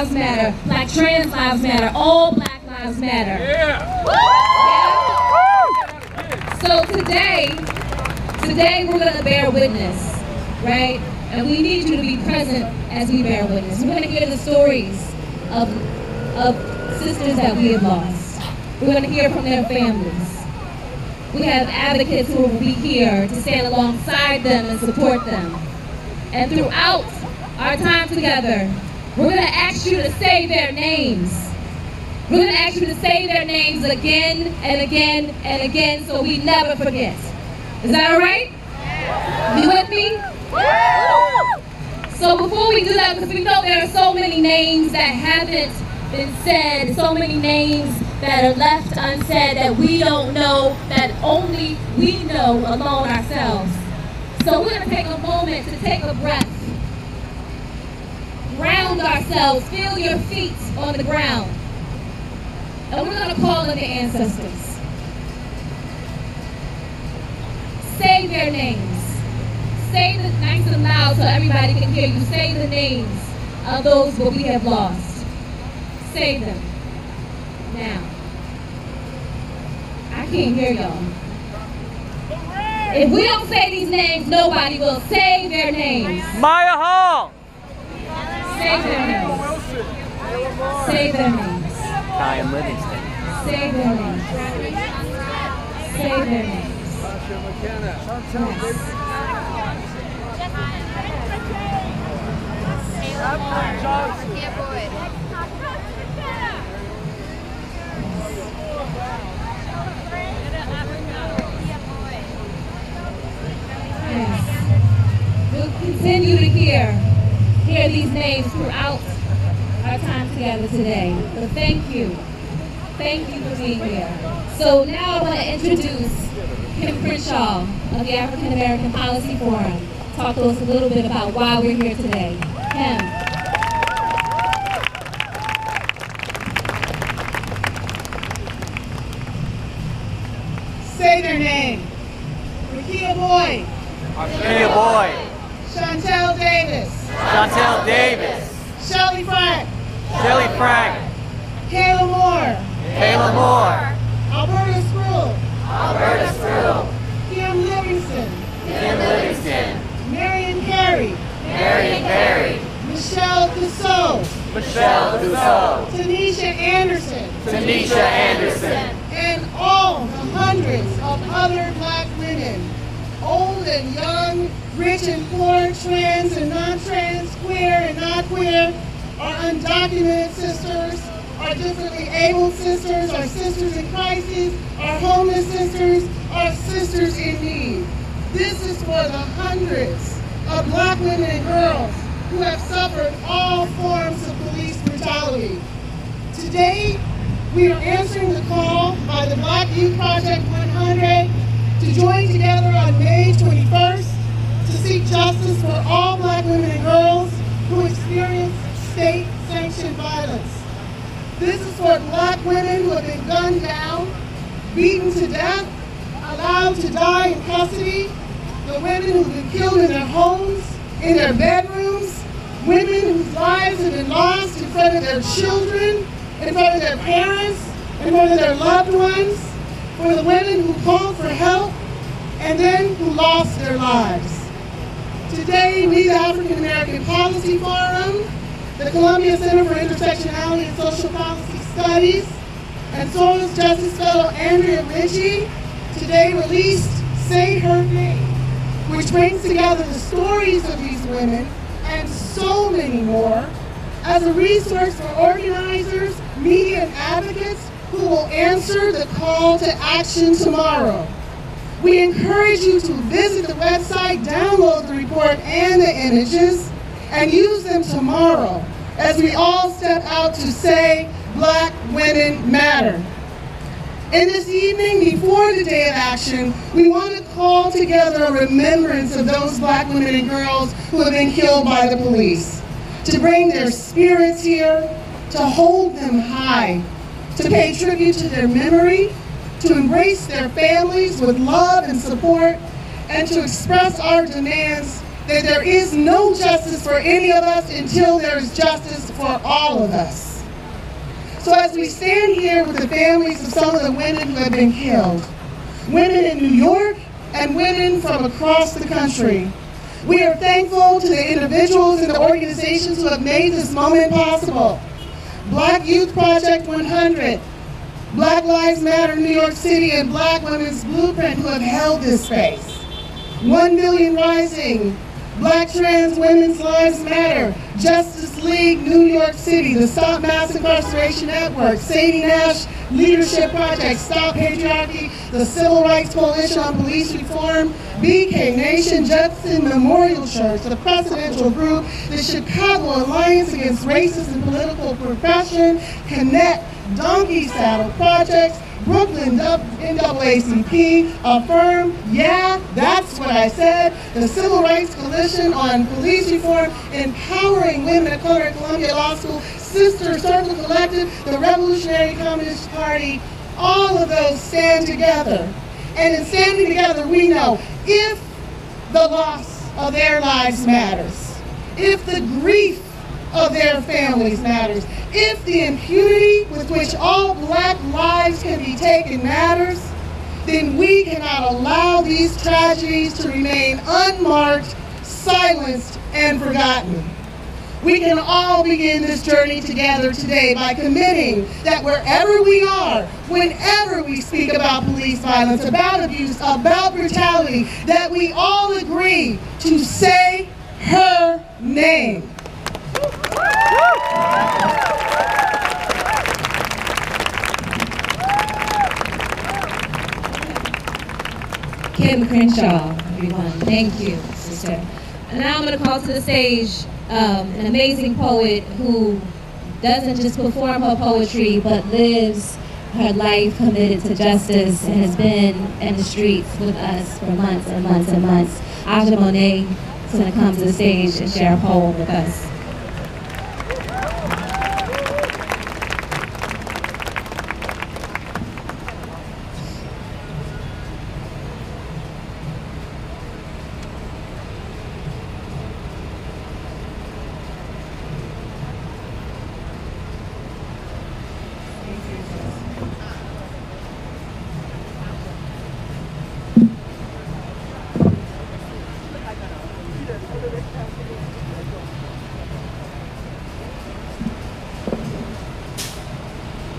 lives matter. Black trans lives matter. All black lives matter. Yeah. Yeah. So today we're going to bear witness, right? And we need you to be present as we bear witness. We're going to hear the stories of sisters that we have lost. We're going to hear from their families. We have advocates who will be here to stand alongside them and support them. And throughout our time together, we're going to ask you to say their names. We're going to ask you to say their names again and again and again so we never forget. Is that all right? You with me? So before we do that, because we know there are so many names that haven't been said, so many names that are left unsaid that we don't know, that only we know alone ourselves. So we're going to take a moment to take a breath, ground ourselves, feel your feet on the ground, and we're going to call on the ancestors. Say their names. Say it nice and loud so everybody can hear you. Say the names of those that we have lost. Say them. Now. I can't hear y'all. If we don't say these names, nobody will. Say their names. Maya Hall. Say their names. Say their names. Diane Livingston. Say their names. Say their names. We'll continue to hear these names throughout our time together today. So thank you. Thank you for being here. So now I want to introduce Kim Crenshaw of the African American Policy Forum. Talk to us a little bit about why we're here today. Kim. Say their name. Rakia Boyd. Rakia Boyd. Chantel Davis. Chantel Davis. Shelly Frank. Shelly Frank. Kayla Moore. Kayla Moore. Alberta Sproul. Alberta Sproul. Kim Livingston. Kim Livingston. Marion Carey. Marion Carey. Michelle Dussault. Michelle Dussault. Tanisha Anderson. Tanisha Anderson. And all the hundreds of other black women, old and young, rich and poor, trans and non-trans, queer and not queer, our undocumented sisters, our differently abled sisters, our sisters in crisis, our homeless sisters, our sisters in need. This is for the hundreds of black women and girls who have suffered all forms of police brutality. Today, we are answering the call by the Black Youth Project 100 to join together on May 21st to seek justice for all black women and girls who experience state-sanctioned violence. This is for black women who have been gunned down, beaten to death, allowed to die in custody, the women who've been killed in their homes, in their bedrooms, women whose lives have been lost in front of their children, in front of their parents, in front of their loved ones, for the women who called for help and then who lost their lives. Today, we, the African American Policy Forum, the Columbia Center for Intersectionality and Social Policy Studies, and Social Justice Fellow Andrea Ritchie, today released Say Her Name, which brings together the stories of these women and so many more as a resource for organizers, media, and advocates who will answer the call to action tomorrow. We encourage you to visit the website, download the report and the images, and use them tomorrow as we all step out to say Black women matter. And this evening, before the day of action, we want to call together a remembrance of those black women and girls who have been killed by the police, to bring their spirits here, to hold them high, to pay tribute to their memory, to embrace their families with love and support, and to express our demands that there is no justice for any of us until there is justice for all of us. So as we stand here with the families of some of the women who have been killed, women in New York and women from across the country, we are thankful to the individuals and the organizations who have made this moment possible. Black Youth Project 100, Black Lives Matter New York City, and Black Women's Blueprint who have held this space. 1 Million Rising, Black Trans Women's Lives Matter, Justice League New York City, the Stop Mass Incarceration Network, Sadie Nash Leadership Project, Stop Patriarchy, the Civil Rights Coalition on Police Reform, BK Nation, Judson Memorial Church, the Presidential Group, the Chicago Alliance Against Racist and Political Repression, Connect, Donkey Saddle Projects, Brooklyn NAACP, Affirm, yeah, that's what I said, the Civil Rights Coalition on Police Reform, Empowering Women of Color at Columbia Law School, Sister Circle Collective, the Revolutionary Communist Party, all of those stand together. And in standing together, we know if the loss of their lives matters, if the grief of their families matters, if the impunity with which all Black lives can be taken matters, then we cannot allow these tragedies to remain unmarked, silenced, and forgotten. We can all begin this journey together today by committing that wherever we are, whenever we speak about police violence, about abuse, about brutality, that we all agree to say her name. Kim Crenshaw, everyone. Thank you, sister. And now I'm going to call to the stage an amazing poet who doesn't just perform her poetry, but lives her life committed to justice and has been in the streets with us for months and months and months. Aja Monet is going to come to the stage and share a poem with us.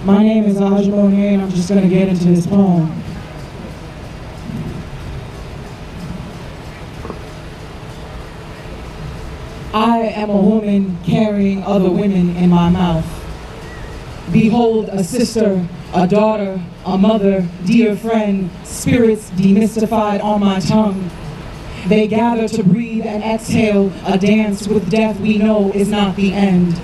My name is Aja Monet, and I'm just going to get into this poem. I am a woman carrying other women in my mouth. Behold a sister, a daughter, a mother, dear friend, spirits demystified on my tongue. They gather to breathe and exhale, a dance with death we know is not the end.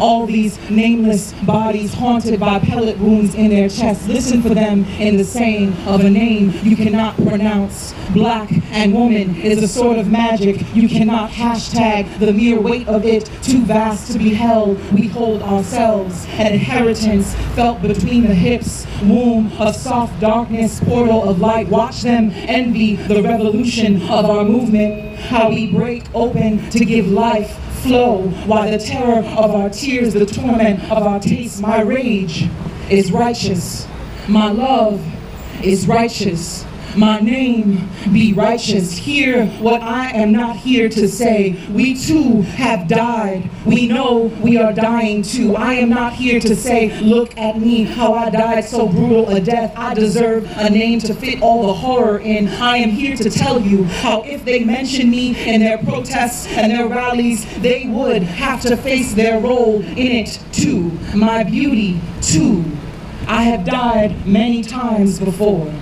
All these nameless bodies haunted by pellet wounds in their chests. Listen for them in the saying of a name you cannot pronounce. Black and woman is a sort of magic you cannot hashtag. The mere weight of it, too vast to be held. We hold ourselves, an inheritance felt between the hips. Womb of soft darkness, portal of light. Watch them envy the revolution of our movement. How we break open to give life flow, while the terror of our tears, the torment of our taste, my rage is righteous. My love is righteous. My name be righteous. Hear what I am not here to say. We too have died. We know we are dying too. I am not here to say, look at me, how I died so brutal a death. I deserve a name to fit all the horror in. I am here to tell you how if they mention me in their protests and their rallies, they would have to face their role in it too. My beauty too. I have died many times before.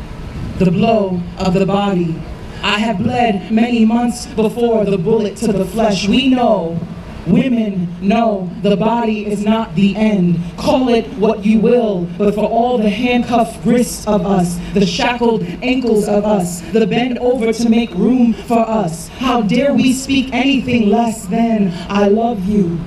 The blow of the body. I have bled many months before the bullet to the flesh. We know, women know, the body is not the end. Call it what you will, but for all the handcuffed wrists of us, the shackled ankles of us, the bend over to make room for us, how dare we speak anything less than I love you?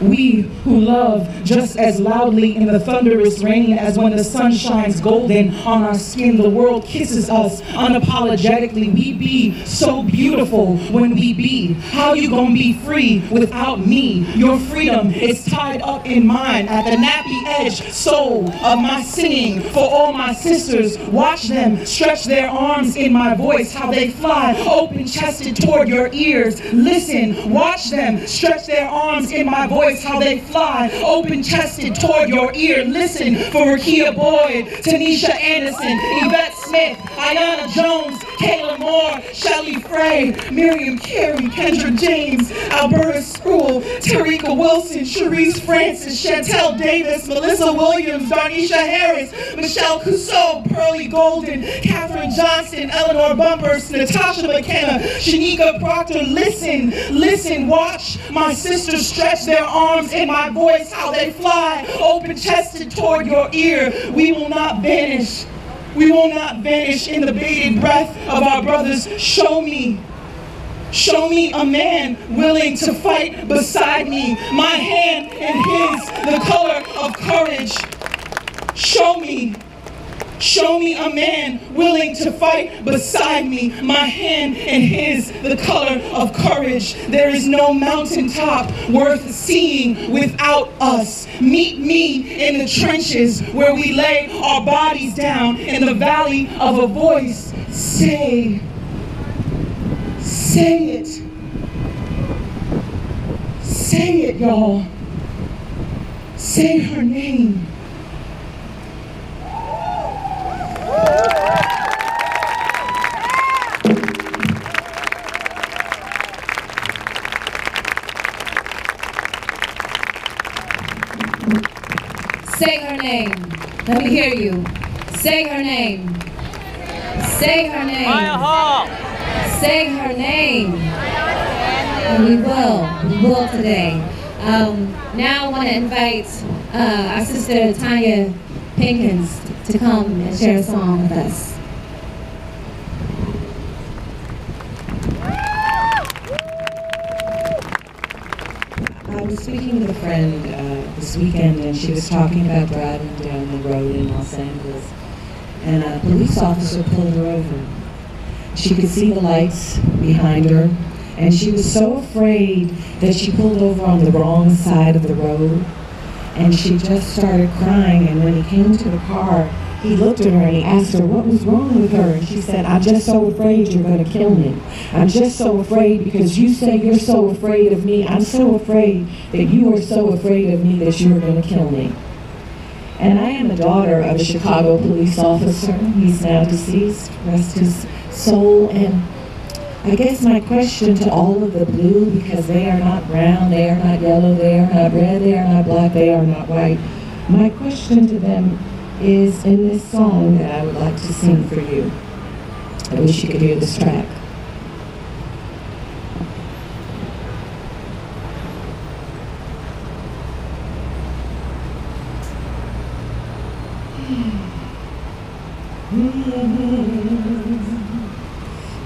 We who love just as loudly in the thunderous rain as when the sun shines golden on our skin. The world kisses us unapologetically. We be so beautiful when we be. How you gonna be free without me? Your freedom is tied up in mine at the nappy edge soul of my singing. For all my sisters, watch them stretch their arms in my voice, how they fly open-chested toward your ears. Listen, watch them stretch their arms in my voice, how they fly open-chested toward your ear. Listen for Rakia Boyd, Tanisha Anderson, Yvette Smith, Ayanna Jones, Kayla Moore, Shelly Frey, Miriam Carey, Kendra James, Alberta Spruill, Tarika Wilson, Cherise Francis, Chantel Davis, Melissa Williams, Darnisha Harris, Michelle Cusseau, Pearlie Golden, Katherine Johnston, Eleanor Bumpers, Natasha McKenna, Shanika Proctor. Listen, listen, watch my sisters stretch their arms in my voice, how they fly open-chested toward your ear. We will not vanish. We will not vanish in the bated breath of our brothers. Show me a man willing to fight beside me. My hand in his, the color of courage. Show me a man willing to fight beside me. My hand in his, the color of courage. There is no mountaintop worth seeing without us. Meet me in the trenches where we lay our bodies down in the valley of a voice. Say it. Say it, y'all. Say her name. Say her name. Let me hear you. Say her name. Say her name. Maya Hall. Say her name. And we will today. Now I want to invite our sister Tanya Pinkins to come and share a song with us. I was speaking with a friend this weekend, and she was talking about driving down the road in Los Angeles, and a police officer pulled her over. She could see the lights behind her, and she was so afraid that she pulled over on the wrong side of the road, and she just started crying. And when he came to the car, he looked at her and he asked her what was wrong with her, and she said, "I'm just so afraid you're going to kill me. I'm just so afraid because you say you're so afraid of me. I'm so afraid that you are so afraid of me that you are going to kill me." And I am the daughter of a Chicago police officer. He's now deceased, rest his soul. And I guess my question to all of the blue, because they are not brown, they are not yellow, they are not red, they are not black, they are not white. My question to them is in this song that I would like to sing for you. I wish you could hear this track.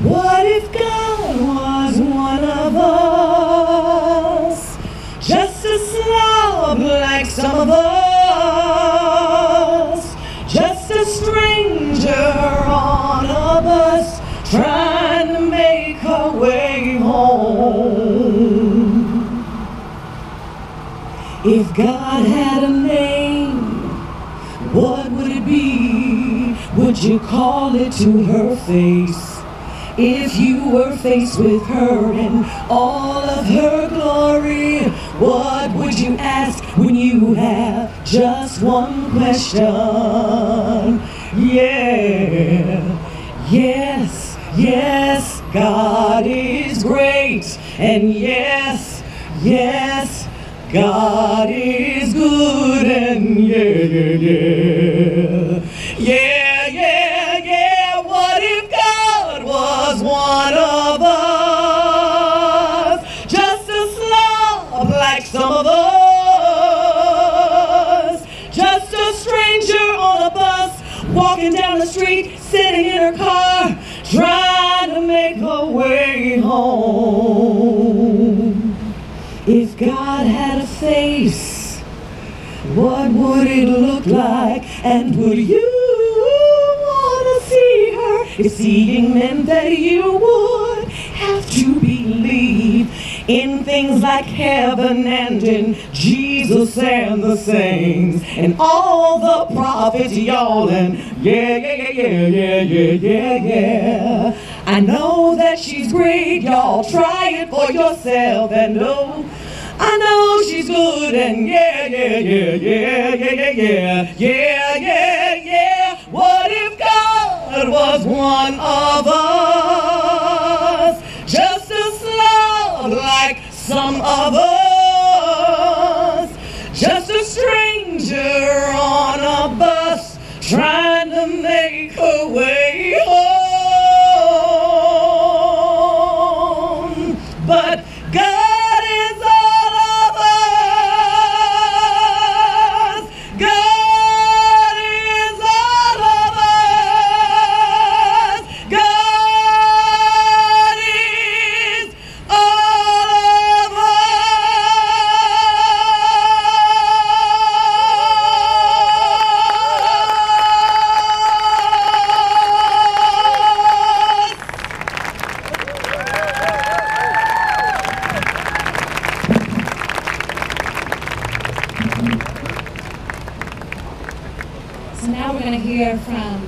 What if God was one of us, just a slob like some of us, just a stranger on a bus trying to make her way home? If God had a name, what would it be? Would you call it to her face? If you were faced with her in all of her glory, what would you ask when you have just one question? Yeah, yes, yes, God is great, and yes, yes, God is good, and yeah, yeah, yeah, yeah. What if God was one of us, just a slob like some of us, just a stranger on a bus, walking down the street, sitting in her car, trying to make her way home? If God had a face, what would it look like? And would you want to see her if seeing meant that you would have to believe in things like heaven and in Jesus and the saints and all the prophets, y'all, and yeah. I know that she's great, y'all, try it for yourself, and oh, I know she's good, and yeah. What if God was one of us, just as slow like some of us, just a stranger on a bus trying to make her way home. But God is all of us. God is all of us. God is all of us. So now we're going to hear from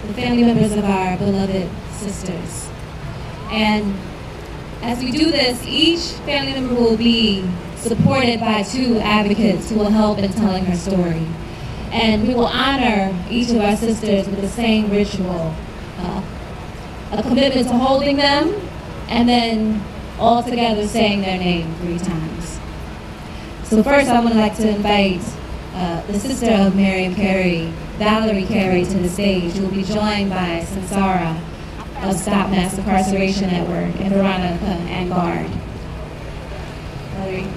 the family members of our beloved sisters. And as we do this, each family member will be supported by 2 advocates who will help in telling her story. And we will honor each of our sisters with the same ritual, a commitment to holding them, and then all together saying their name 3 times. So first I would like to invite the sister of Miriam Carey, Valerie Carey, to the stage, who will be joined by Sansara of Stop Mass Incarceration Network and Veronica and Guard. Valerie.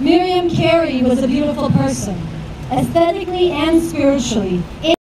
Miriam Carey was a beautiful person, aesthetically and spiritually.